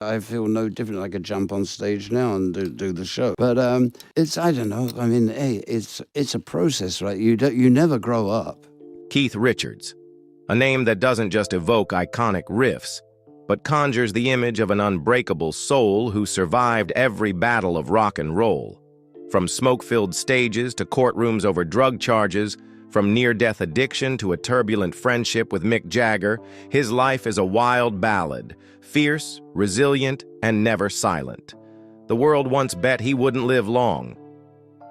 I feel no different. I could jump on stage now and do the show. But it's, I don't know. I mean, hey, it's a process, right? You never grow up. Keith Richards, a name that doesn't just evoke iconic riffs, but conjures the image of an unbreakable soul who survived every battle of rock and roll. From smoke-filled stages to courtrooms over drug charges, from near-death addiction to a turbulent friendship with Mick Jagger, his life is a wild ballad, fierce, resilient, and never silent. The world once bet he wouldn't live long.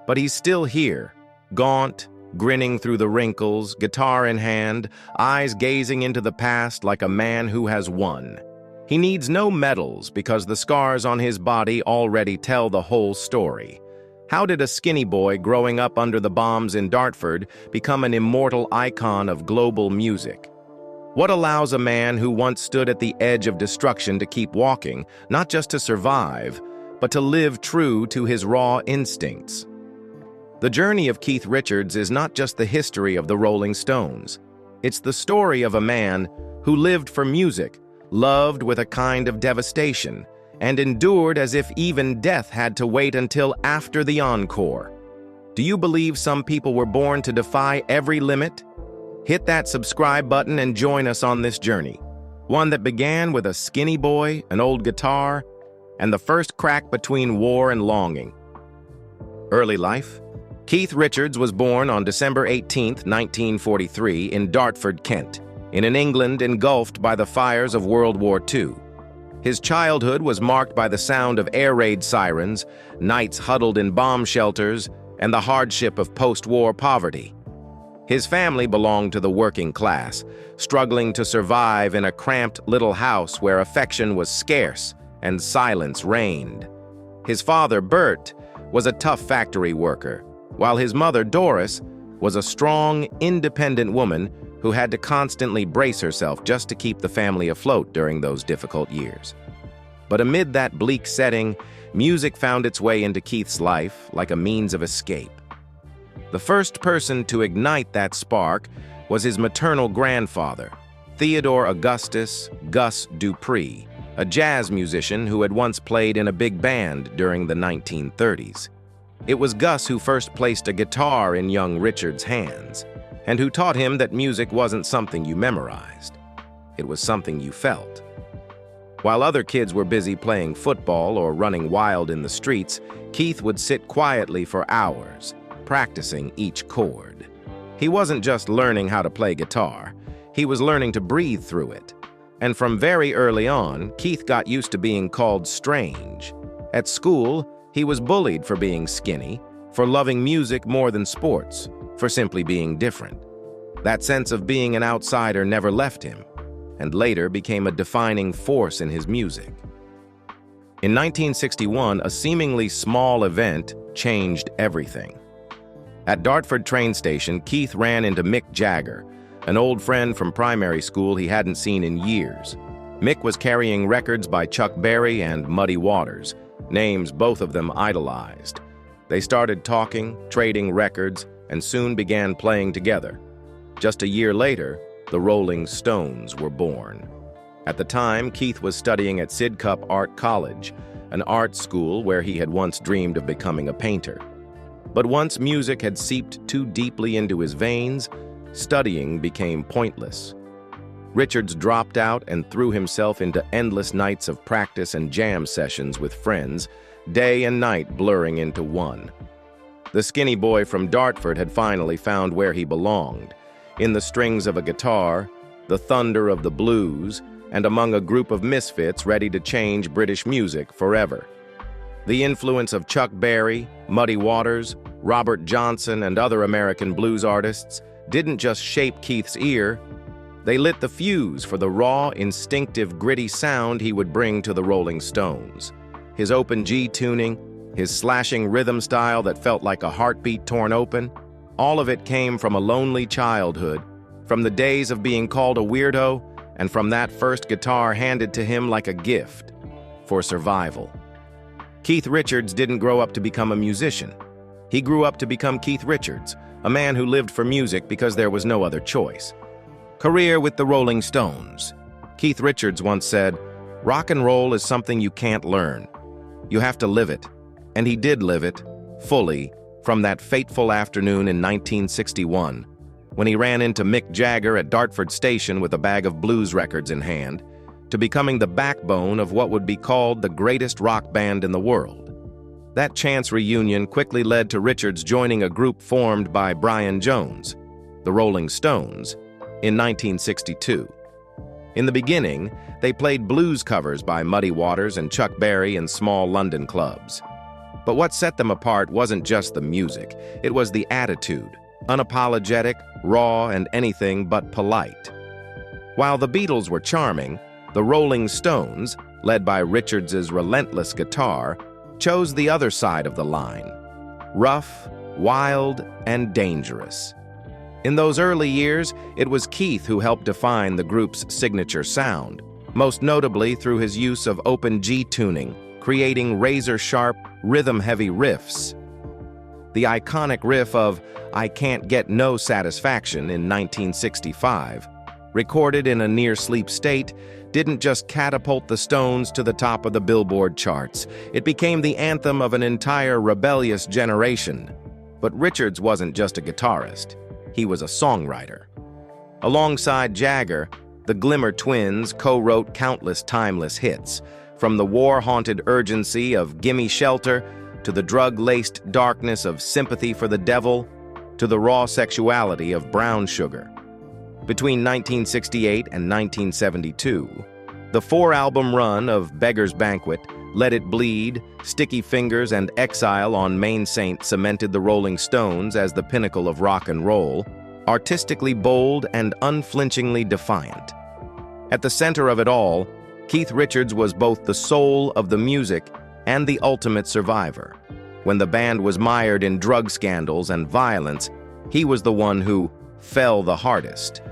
But he's still here, gaunt, grinning through the wrinkles, guitar in hand, eyes gazing into the past like a man who has won. He needs no medals because the scars on his body already tell the whole story. How did a skinny boy growing up under the bombs in Dartford become an immortal icon of global music? What allows a man who once stood at the edge of destruction to keep walking, not just to survive, but to live true to his raw instincts? The journey of Keith Richards is not just the history of the Rolling Stones. It's the story of a man who lived for music, loved with a kind of devastation, and endured as if even death had to wait until after the encore. Do you believe some people were born to defy every limit? Hit that subscribe button and join us on this journey. One that began with a skinny boy, an old guitar, and the first crack between war and longing. Early life? Keith Richards was born on December 18, 1943, in Dartford, Kent, in an England engulfed by the fires of World War II. His childhood was marked by the sound of air raid sirens, nights huddled in bomb shelters, and the hardship of post-war poverty. His family belonged to the working class, struggling to survive in a cramped little house where affection was scarce and silence reigned. His father, Bert, was a tough factory worker, while his mother, Doris, was a strong, independent woman who had to constantly brace herself just to keep the family afloat during those difficult years. But amid that bleak setting, music found its way into Keith's life like a means of escape. The first person to ignite that spark was his maternal grandfather, Theodore Augustus Gus Dupree, a jazz musician who had once played in a big band during the 1930s. It was Gus who first placed a guitar in young Richards' hands, and who taught him that music wasn't something you memorized. It was something you felt. While other kids were busy playing football or running wild in the streets, Keith would sit quietly for hours, practicing each chord. He wasn't just learning how to play guitar, he was learning to breathe through it. And from very early on, Keith got used to being called strange. At school, he was bullied for being skinny, for loving music more than sports, for simply being different. That sense of being an outsider never left him, and later became a defining force in his music. In 1961, a seemingly small event changed everything. At Dartford train station, Keith ran into Mick Jagger, an old friend from primary school he hadn't seen in years. Mick was carrying records by Chuck Berry and Muddy Waters, names both of them idolized. They started talking, trading records, and soon began playing together. Just a year later, the Rolling Stones were born. At the time, Keith was studying at Sidcup Art College, an art school where he had once dreamed of becoming a painter. But once music had seeped too deeply into his veins, studying became pointless. Richards dropped out and threw himself into endless nights of practice and jam sessions with friends, day and night blurring into one. The skinny boy from Dartford had finally found where he belonged, in the strings of a guitar, the thunder of the blues, and among a group of misfits ready to change British music forever. The influence of Chuck Berry, Muddy Waters, Robert Johnson, and other American blues artists didn't just shape Keith's ear, they lit the fuse for the raw, instinctive, gritty sound he would bring to the Rolling Stones. His open G tuning, his slashing rhythm style that felt like a heartbeat torn open, all of it came from a lonely childhood, from the days of being called a weirdo, and from that first guitar handed to him like a gift for survival. Keith Richards didn't grow up to become a musician. He grew up to become Keith Richards, a man who lived for music because there was no other choice. Career with the Rolling Stones. Keith Richards once said, Rock and roll is something you can't learn. You have to live it. And he did live it, fully, from that fateful afternoon in 1961, when he ran into Mick Jagger at Dartford Station with a bag of blues records in hand, to becoming the backbone of what would be called the greatest rock band in the world. That chance reunion quickly led to Richards joining a group formed by Brian Jones, the Rolling Stones, in 1962. In the beginning, they played blues covers by Muddy Waters and Chuck Berry in small London clubs. But what set them apart wasn't just the music, it was the attitude, unapologetic, raw, and anything but polite. While the Beatles were charming, the Rolling Stones, led by Richards's relentless guitar, chose the other side of the line: rough, wild, and dangerous. In those early years, it was Keith who helped define the group's signature sound, most notably through his use of open G tuning, creating razor-sharp, rhythm-heavy riffs. The iconic riff of "I Can't Get No Satisfaction" in 1965, recorded in a near-sleep state, didn't just catapult the Stones to the top of the Billboard charts. It became the anthem of an entire rebellious generation. But Richards wasn't just a guitarist. He was a songwriter. Alongside Jagger, the Glimmer Twins co-wrote countless timeless hits, from the war-haunted urgency of "Gimme Shelter" to the drug-laced darkness of "Sympathy for the Devil" to the raw sexuality of "Brown Sugar." Between 1968 and 1972, the four-album run of "Beggar's Banquet," "Let It Bleed," "Sticky Fingers," and "Exile on Main Saint" cemented the Rolling Stones as the pinnacle of rock and roll, artistically bold and unflinchingly defiant. At the center of it all, Keith Richards was both the soul of the music and the ultimate survivor. When the band was mired in drug scandals and violence, he was the one who fell the hardest.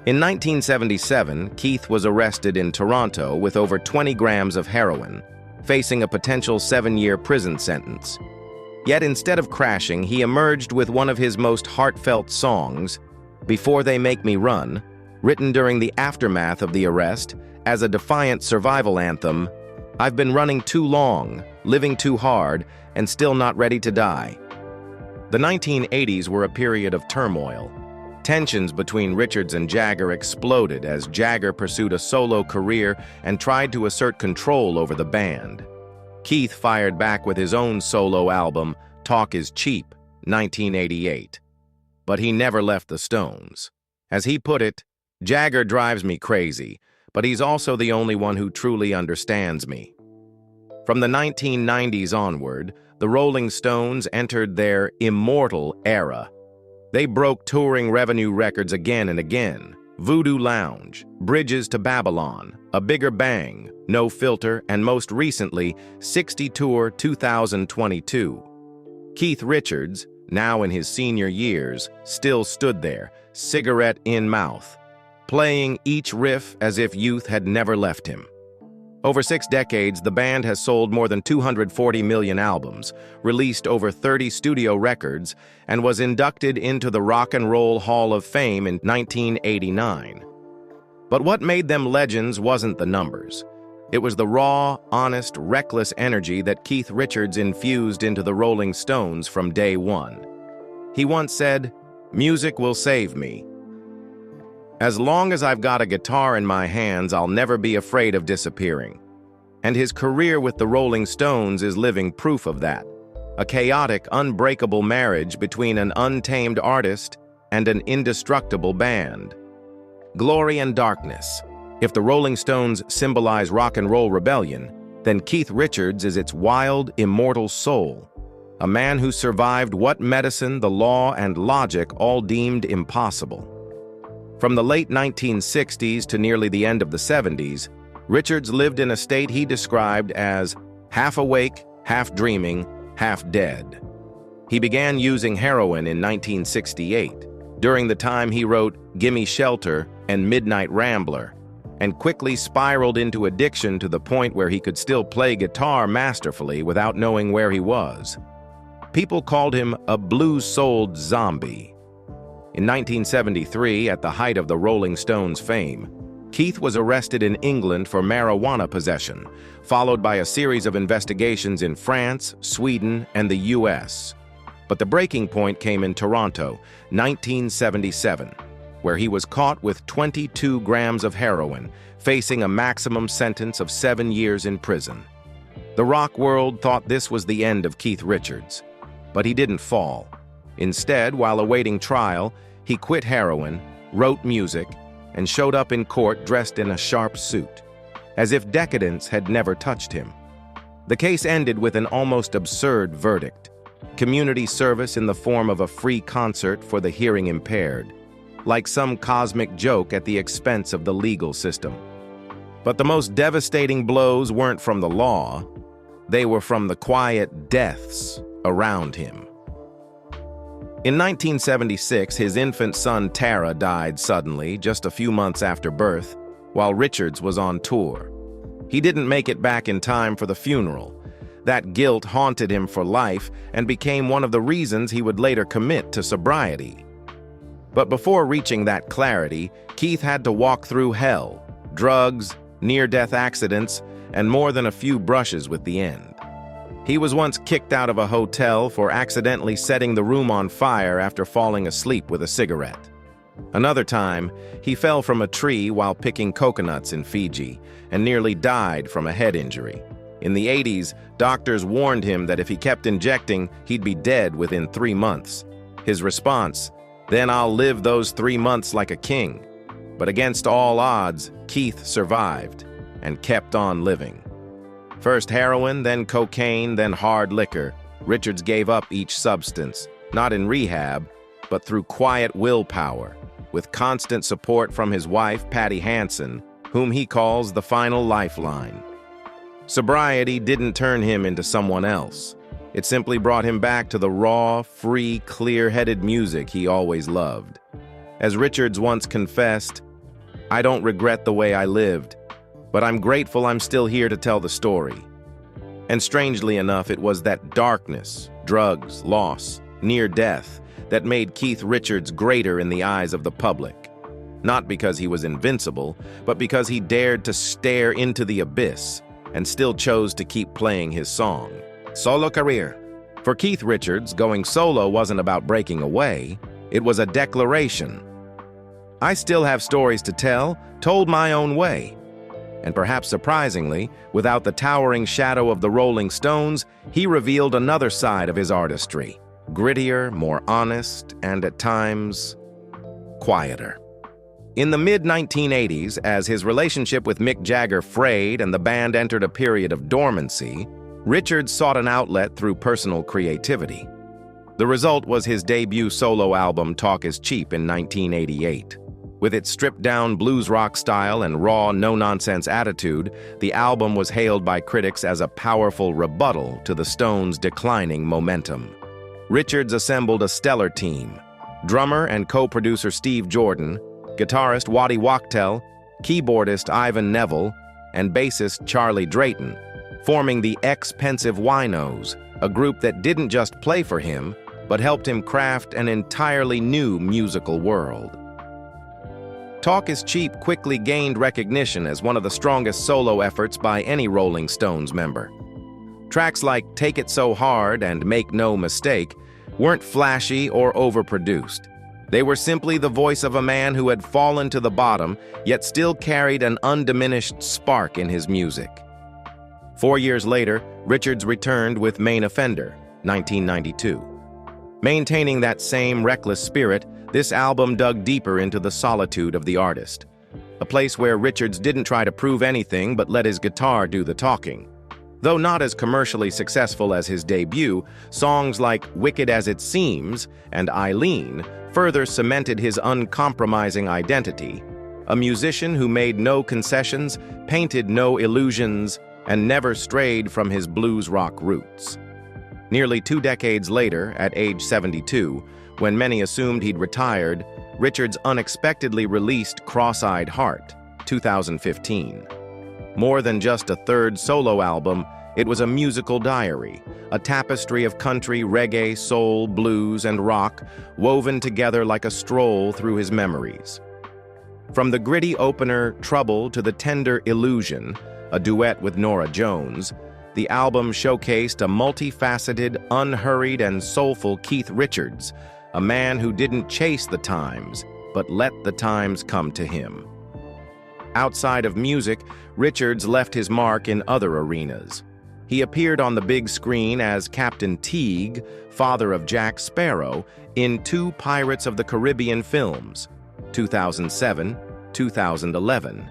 In 1977, Keith was arrested in Toronto with over 20 grams of heroin, facing a potential 7-year prison sentence. Yet instead of crashing, he emerged with one of his most heartfelt songs, "Before They Make Me Run," written during the aftermath of the arrest as a defiant survival anthem. "I've been running too long, living too hard, and still not ready to die." The 1980s were a period of turmoil. Tensions between Richards and Jagger exploded as Jagger pursued a solo career and tried to assert control over the band. Keith fired back with his own solo album, "Talk Is Cheap," 1988. But he never left the Stones. As he put it, "Jagger drives me crazy, but he's also the only one who truly understands me." From the 1990s onward, the Rolling Stones entered their immortal era. They broke touring revenue records again and again: Voodoo Lounge, Bridges to Babylon, A Bigger Bang, No Filter, and most recently, 60 Tour 2022. Keith Richards, now in his senior years, still stood there, cigarette in mouth, playing each riff as if youth had never left him. Over 6 decades, the band has sold more than 240 million albums, released over 30 studio records, and was inducted into the Rock and Roll Hall of Fame in 1989. But what made them legends wasn't the numbers. It was the raw, honest, reckless energy that Keith Richards infused into the Rolling Stones from day one. He once said, "Music will save me. As long as I've got a guitar in my hands, I'll never be afraid of disappearing." And his career with the Rolling Stones is living proof of that. A chaotic, unbreakable marriage between an untamed artist and an indestructible band. Glory and darkness. If the Rolling Stones symbolize rock and roll rebellion, then Keith Richards is its wild, immortal soul. A man who survived what medicine, the law, and logic all deemed impossible. From the late 1960s to nearly the end of the 70s, Richards lived in a state he described as half awake, half dreaming, half dead. He began using heroin in 1968, during the time he wrote "Gimme Shelter" and "Midnight Rambler," and quickly spiraled into addiction to the point where he could still play guitar masterfully without knowing where he was. People called him a blues-souled zombie. In 1973, at the height of the Rolling Stones' fame, Keith was arrested in England for marijuana possession, followed by a series of investigations in France, Sweden, and the US. But the breaking point came in Toronto, 1977, where he was caught with 22 grams of heroin, facing a maximum sentence of 7 years in prison. The rock world thought this was the end of Keith Richards, but he didn't fall. Instead, while awaiting trial, he quit heroin, wrote music, and showed up in court dressed in a sharp suit, as if decadence had never touched him. The case ended with an almost absurd verdict: community service in the form of a free concert for the hearing impaired, like some cosmic joke at the expense of the legal system. But the most devastating blows weren't from the law, they were from the quiet deaths around him. In 1976, his infant son Tara died suddenly, just a few months after birth, while Richards was on tour. He didn't make it back in time for the funeral. That guilt haunted him for life and became one of the reasons he would later commit to sobriety. But before reaching that clarity, Keith had to walk through hell: drugs, near-death accidents, and more than a few brushes with the end. He was once kicked out of a hotel for accidentally setting the room on fire after falling asleep with a cigarette. Another time, he fell from a tree while picking coconuts in Fiji and nearly died from a head injury. In the 80s, doctors warned him that if he kept injecting, he'd be dead within 3 months. His response: "Then I'll live those 3 months like a king." But against all odds, Keith survived and kept on living. First heroin, then cocaine, then hard liquor, Richards gave up each substance, not in rehab, but through quiet willpower, with constant support from his wife, Patty Hansen, whom he calls the final lifeline. Sobriety didn't turn him into someone else. It simply brought him back to the raw, free, clear-headed music he always loved. As Richards once confessed, "I don't regret the way I lived, but I'm grateful I'm still here to tell the story." And strangely enough, it was that darkness, drugs, loss, near death that made Keith Richards greater in the eyes of the public. Not because he was invincible, but because he dared to stare into the abyss and still chose to keep playing his song. Solo career. For Keith Richards, going solo wasn't about breaking away, it was a declaration. "I still have stories to tell, told my own way." And perhaps surprisingly, without the towering shadow of the Rolling Stones, he revealed another side of his artistry: grittier, more honest, and at times, quieter. In the mid-1980s, as his relationship with Mick Jagger frayed and the band entered a period of dormancy, Richards sought an outlet through personal creativity. The result was his debut solo album, Talk Is Cheap, in 1988. With its stripped-down blues rock style and raw, no-nonsense attitude, the album was hailed by critics as a powerful rebuttal to the Stones' declining momentum. Richards assembled a stellar team: drummer and co-producer Steve Jordan, guitarist Waddy Wachtel, keyboardist Ivan Neville, and bassist Charlie Drayton, forming the Ex-Pensive Winos, a group that didn't just play for him, but helped him craft an entirely new musical world. Talk Is Cheap quickly gained recognition as one of the strongest solo efforts by any Rolling Stones member. Tracks like Take It So Hard and Make No Mistake weren't flashy or overproduced. They were simply the voice of a man who had fallen to the bottom, yet still carried an undiminished spark in his music. 4 years later, Richards returned with Main Offender, 1992. Maintaining that same reckless spirit, this album dug deeper into the solitude of the artist, a place where Richards didn't try to prove anything but let his guitar do the talking. Though not as commercially successful as his debut, songs like Wicked As It Seems and Eileen further cemented his uncompromising identity, a musician who made no concessions, painted no illusions, and never strayed from his blues rock roots. Nearly 2 decades later, at age 72, when many assumed he'd retired, Richards unexpectedly released Cross-Eyed Heart, 2015. More than just a third solo album, it was a musical diary, a tapestry of country, reggae, soul, blues, and rock, woven together like a stroll through his memories. From the gritty opener, Trouble, to the tender Illusion, a duet with Norah Jones, the album showcased a multifaceted, unhurried, and soulful Keith Richards, a man who didn't chase the times, but let the times come to him. Outside of music, Richards left his mark in other arenas. He appeared on the big screen as Captain Teague, father of Jack Sparrow, in 2 Pirates of the Caribbean films, 2007, 2011.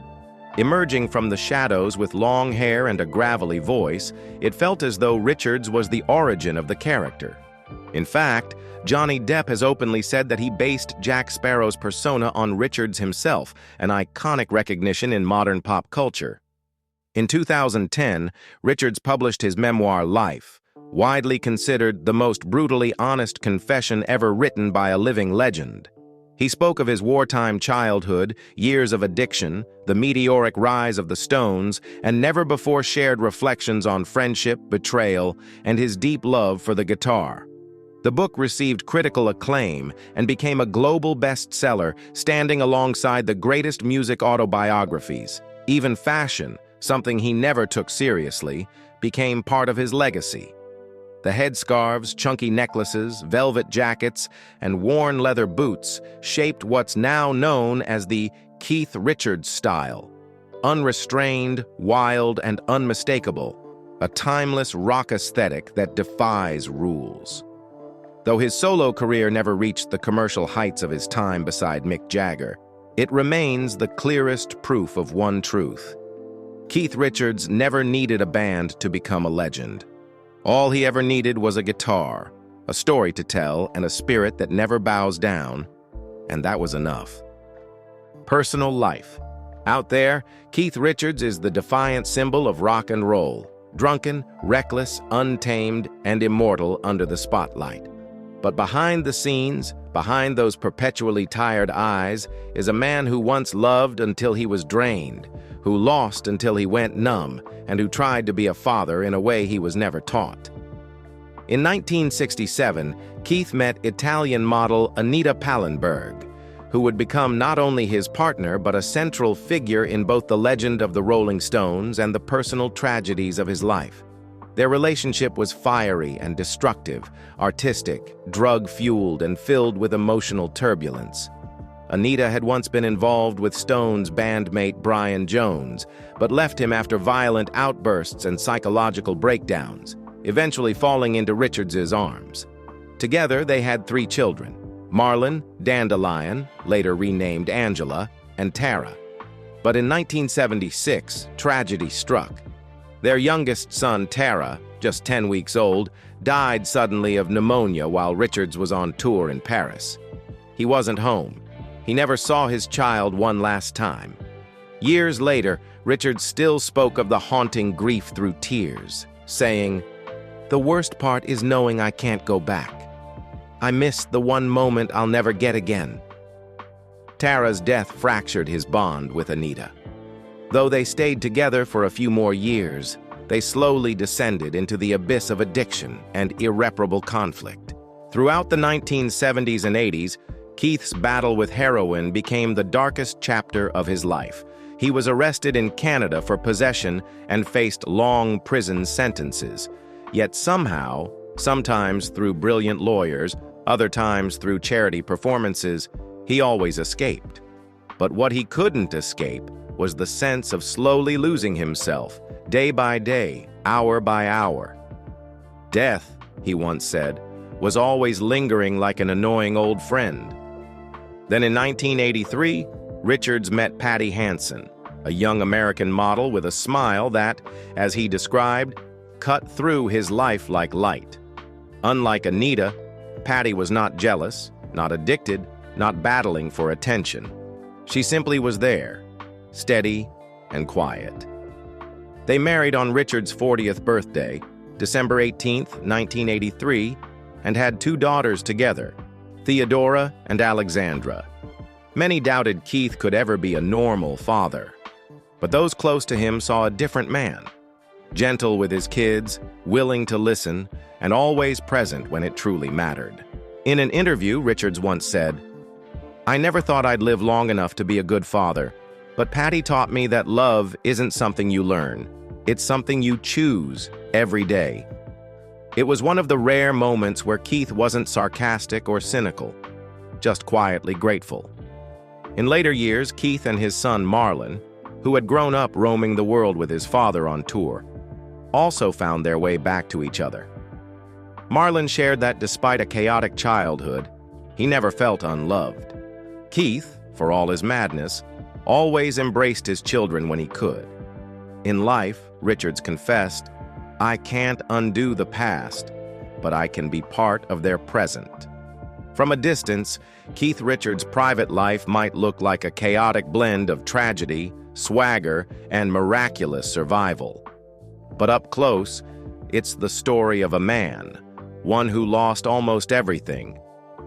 Emerging from the shadows with long hair and a gravelly voice, it felt as though Richards was the origin of the character. In fact, Johnny Depp has openly said that he based Jack Sparrow's persona on Richards himself, an iconic recognition in modern pop culture. In 2010, Richards published his memoir Life, widely considered the most brutally honest confession ever written by a living legend. He spoke of his wartime childhood, years of addiction, the meteoric rise of the Stones, and never-before-shared reflections on friendship, betrayal, and his deep love for the guitar. The book received critical acclaim and became a global bestseller, standing alongside the greatest music autobiographies. Even fashion, something he never took seriously, became part of his legacy. The headscarves, chunky necklaces, velvet jackets, and worn leather boots shaped what's now known as the Keith Richards style. Unrestrained, wild, and unmistakable, a timeless rock aesthetic that defies rules. Though his solo career never reached the commercial heights of his time beside Mick Jagger, it remains the clearest proof of one truth. Keith Richards never needed a band to become a legend. All he ever needed was a guitar, a story to tell, and a spirit that never bows down, and that was enough. Personal life. Out there, Keith Richards is the defiant symbol of rock and roll, drunken, reckless, untamed, and immortal under the spotlight. But behind the scenes, behind those perpetually tired eyes, is a man who once loved until he was drained, who lost until he went numb, and who tried to be a father in a way he was never taught. In 1967, Keith met Italian model Anita Pallenberg, who would become not only his partner but a central figure in both the legend of the Rolling Stones and the personal tragedies of his life. Their relationship was fiery and destructive, artistic, drug-fueled, and filled with emotional turbulence. Anita had once been involved with Stones bandmate Brian Jones, but left him after violent outbursts and psychological breakdowns, eventually falling into Richards's arms. Together, they had 3 children: Marlon, Dandelion, later renamed Angela, and Tara. But in 1976, tragedy struck. Their youngest son, Tara, just 10 weeks old, died suddenly of pneumonia while Richards was on tour in Paris. He wasn't home. He never saw his child one last time. Years later, Richards still spoke of the haunting grief through tears, saying, "The worst part is knowing I can't go back. I missed the one moment I'll never get again." Tara's death fractured his bond with Anita. Though they stayed together for a few more years, they slowly descended into the abyss of addiction and irreparable conflict. Throughout the 1970s and 80s, Keith's battle with heroin became the darkest chapter of his life. He was arrested in Canada for possession and faced long prison sentences. Yet somehow, sometimes through brilliant lawyers, other times through charity performances, he always escaped. But what he couldn't escape was the sense of slowly losing himself, day by day, hour by hour. Death, he once said, was always lingering like an annoying old friend. Then in 1983, Richards met Patty Hansen, a young American model with a smile that, as he described, cut through his life like light. Unlike Anita, Patty was not jealous, not addicted, not battling for attention. She simply was there, steady and quiet. They married on Richards' 40th birthday, December 18, 1983, and had 2 daughters together, Theodora and Alexandra. Many doubted Keith could ever be a normal father, but those close to him saw a different man, gentle with his kids, willing to listen, and always present when it truly mattered. In an interview, Richards once said, I never thought I'd live long enough to be a good father, but Patty taught me that love isn't something you learn. It's something you choose every day. It was one of the rare moments where Keith wasn't sarcastic or cynical, just quietly grateful. In later years, Keith and his son Marlon, who had grown up roaming the world with his father on tour, also found their way back to each other. Marlon shared that despite a chaotic childhood, he never felt unloved. Keith, for all his madness, always embraced his children when he could. In life, Richards confessed, "I can't undo the past, but I can be part of their present." From a distance, Keith Richards' private life might look like a chaotic blend of tragedy, swagger, and miraculous survival. But up close, it's the story of a man, one who lost almost everything,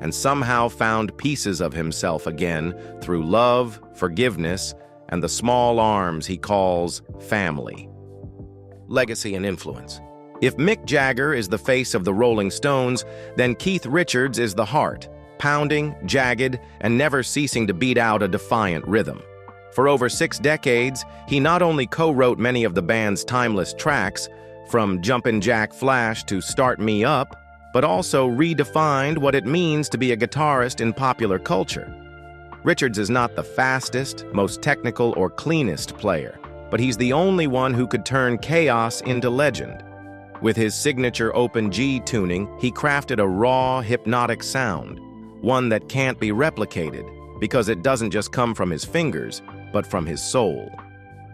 and somehow found pieces of himself again through love, forgiveness, and the small arms he calls family. Legacy and influence. If Mick Jagger is the face of the Rolling Stones, then Keith Richards is the heart, pounding, jagged, and never ceasing to beat out a defiant rhythm. For over 6 decades, he not only co-wrote many of the band's timeless tracks, from Jumpin' Jack Flash to Start Me Up, but also redefined what it means to be a guitarist in popular culture. Richards is not the fastest, most technical, or cleanest player, but he's the only one who could turn chaos into legend. With his signature open G tuning, he crafted a raw, hypnotic sound, one that can't be replicated, because it doesn't just come from his fingers, but from his soul.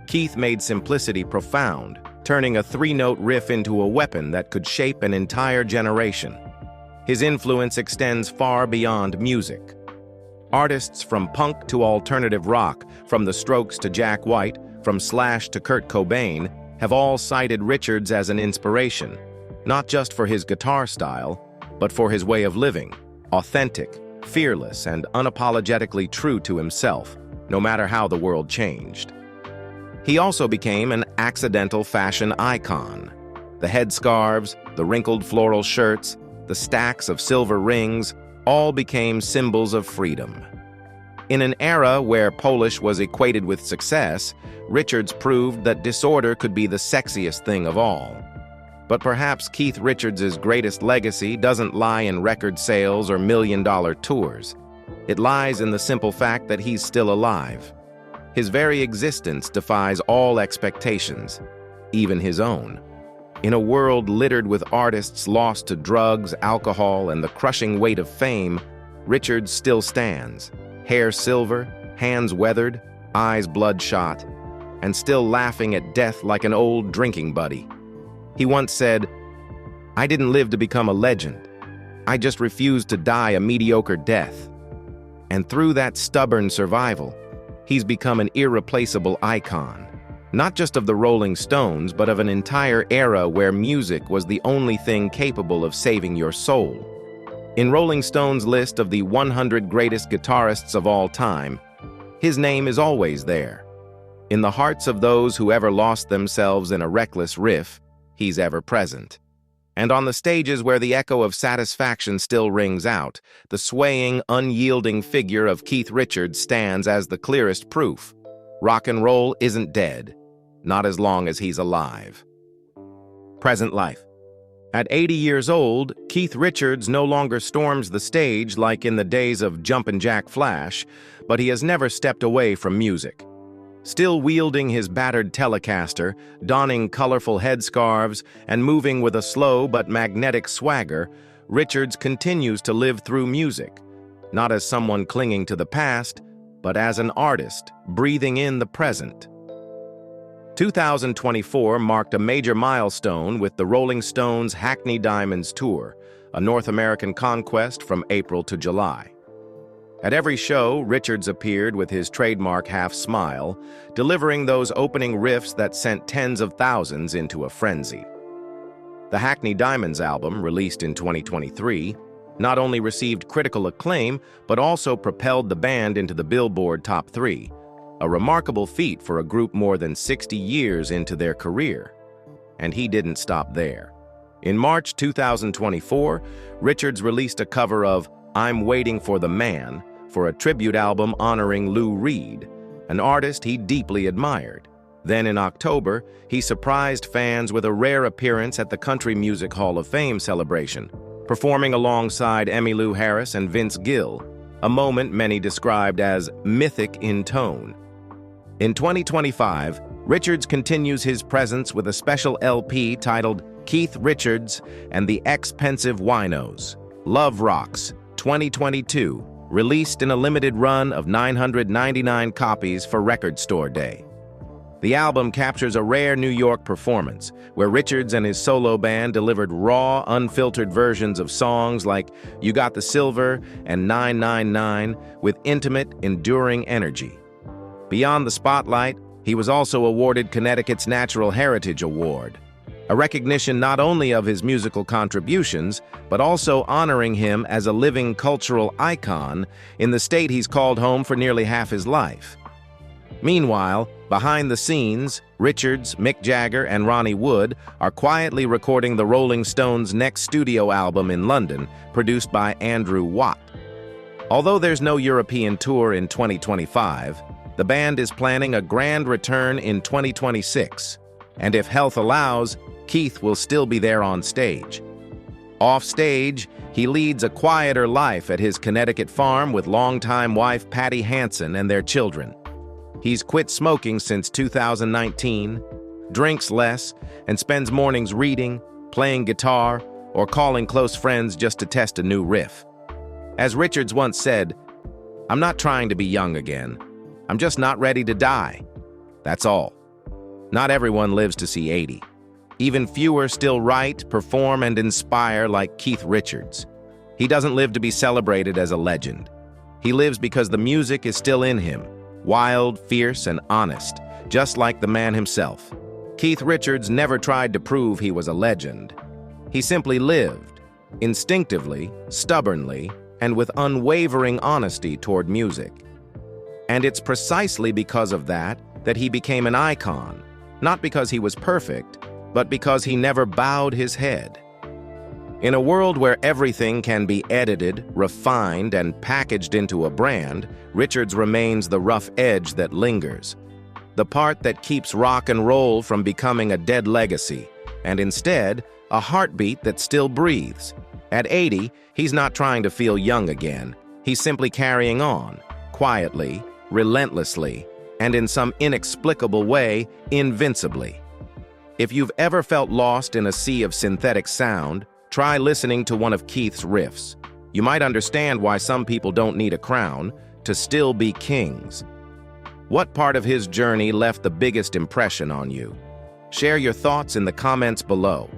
Keith made simplicity profound, turning a 3-note riff into a weapon that could shape an entire generation. His influence extends far beyond music. Artists from punk to alternative rock, from the Strokes to Jack White, from Slash to Kurt Cobain, have all cited Richards as an inspiration, not just for his guitar style, but for his way of living, authentic, fearless, and unapologetically true to himself, no matter how the world changed. He also became an accidental fashion icon. The headscarves, the wrinkled floral shirts, the stacks of silver rings, all became symbols of freedom. In an era where Polish was equated with success, Richards proved that disorder could be the sexiest thing of all. But perhaps Keith Richards' greatest legacy doesn't lie in record sales or million-dollar tours. It lies in the simple fact that he's still alive. His very existence defies all expectations, even his own. In a world littered with artists lost to drugs, alcohol, and the crushing weight of fame, Richards still stands, hair silver, hands weathered, eyes bloodshot, and still laughing at death like an old drinking buddy. He once said, "I didn't live to become a legend. I just refused to die a mediocre death." And through that stubborn survival, he's become an irreplaceable icon, not just of the Rolling Stones, but of an entire era where music was the only thing capable of saving your soul. In Rolling Stone's list of the 100 greatest guitarists of all time, his name is always there. In the hearts of those who ever lost themselves in a reckless riff, he's ever present. And on the stages where the echo of satisfaction still rings out, the swaying, unyielding figure of Keith Richards stands as the clearest proof. Rock and roll isn't dead, not as long as he's alive. Present life. At 80 years old, Keith Richards no longer storms the stage like in the days of Jumpin' Jack Flash, but he has never stepped away from music. Still wielding his battered Telecaster, donning colorful headscarves, and moving with a slow but magnetic swagger, Richards continues to live through music, not as someone clinging to the past, but as an artist breathing in the present. 2024 marked a major milestone with the Rolling Stones' Hackney Diamonds Tour, a North American conquest from April to July. At every show, Richards appeared with his trademark half-smile, delivering those opening riffs that sent tens of thousands into a frenzy. The Hackney Diamonds album, released in 2023, not only received critical acclaim, but also propelled the band into the Billboard Top 3, a remarkable feat for a group more than 60 years into their career. And he didn't stop there. In March 2024, Richards released a cover of I'm Waiting for the Man, for a tribute album honoring Lou Reed, an artist he deeply admired. Then in October, he surprised fans with a rare appearance at the Country Music Hall of Fame celebration, performing alongside Emmylou Harris and Vince Gill, a moment many described as mythic in tone. In 2025, Richards continues his presence with a special LP titled Keith Richards and the Expensive Winos, Love Rocks, 2022, released in a limited run of 999 copies for Record Store Day. The album captures a rare New York performance, where Richards and his solo band delivered raw, unfiltered versions of songs like You Got the Silver and 999 with intimate, enduring energy. Beyond the spotlight, he was also awarded Connecticut's Natural Heritage Award, a recognition not only of his musical contributions, but also honoring him as a living cultural icon in the state he's called home for nearly half his life. Meanwhile, behind the scenes, Richards, Mick Jagger, and Ronnie Wood are quietly recording the Rolling Stones' next studio album in London, produced by Andrew Watt. Although there's no European tour in 2025, the band is planning a grand return in 2026, and if health allows, Keith will still be there on stage. Off stage, he leads a quieter life at his Connecticut farm with longtime wife Patty Hansen and their children. He's quit smoking since 2019, drinks less, and spends mornings reading, playing guitar, or calling close friends just to test a new riff. As Richards once said, "I'm not trying to be young again. I'm just not ready to die. That's all." Not everyone lives to see 80. Even fewer still write, perform, and inspire like Keith Richards. He doesn't live to be celebrated as a legend. He lives because the music is still in him, wild, fierce, and honest, just like the man himself. Keith Richards never tried to prove he was a legend. He simply lived, instinctively, stubbornly, and with unwavering honesty toward music. And it's precisely because of that he became an icon, not because he was perfect, but because he never bowed his head. In a world where everything can be edited, refined, and packaged into a brand, Richards remains the rough edge that lingers, the part that keeps rock and roll from becoming a dead legacy, and instead, a heartbeat that still breathes. At 80, he's not trying to feel young again. He's simply carrying on, quietly, relentlessly, and in some inexplicable way, invincibly. If you've ever felt lost in a sea of synthetic sound, try listening to one of Keith's riffs. You might understand why some people don't need a crown to still be kings. What part of his journey left the biggest impression on you? Share your thoughts in the comments below.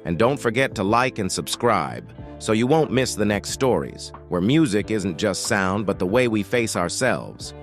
And don't forget to like and subscribe so you won't miss the next stories, where music isn't just sound but the way we face ourselves.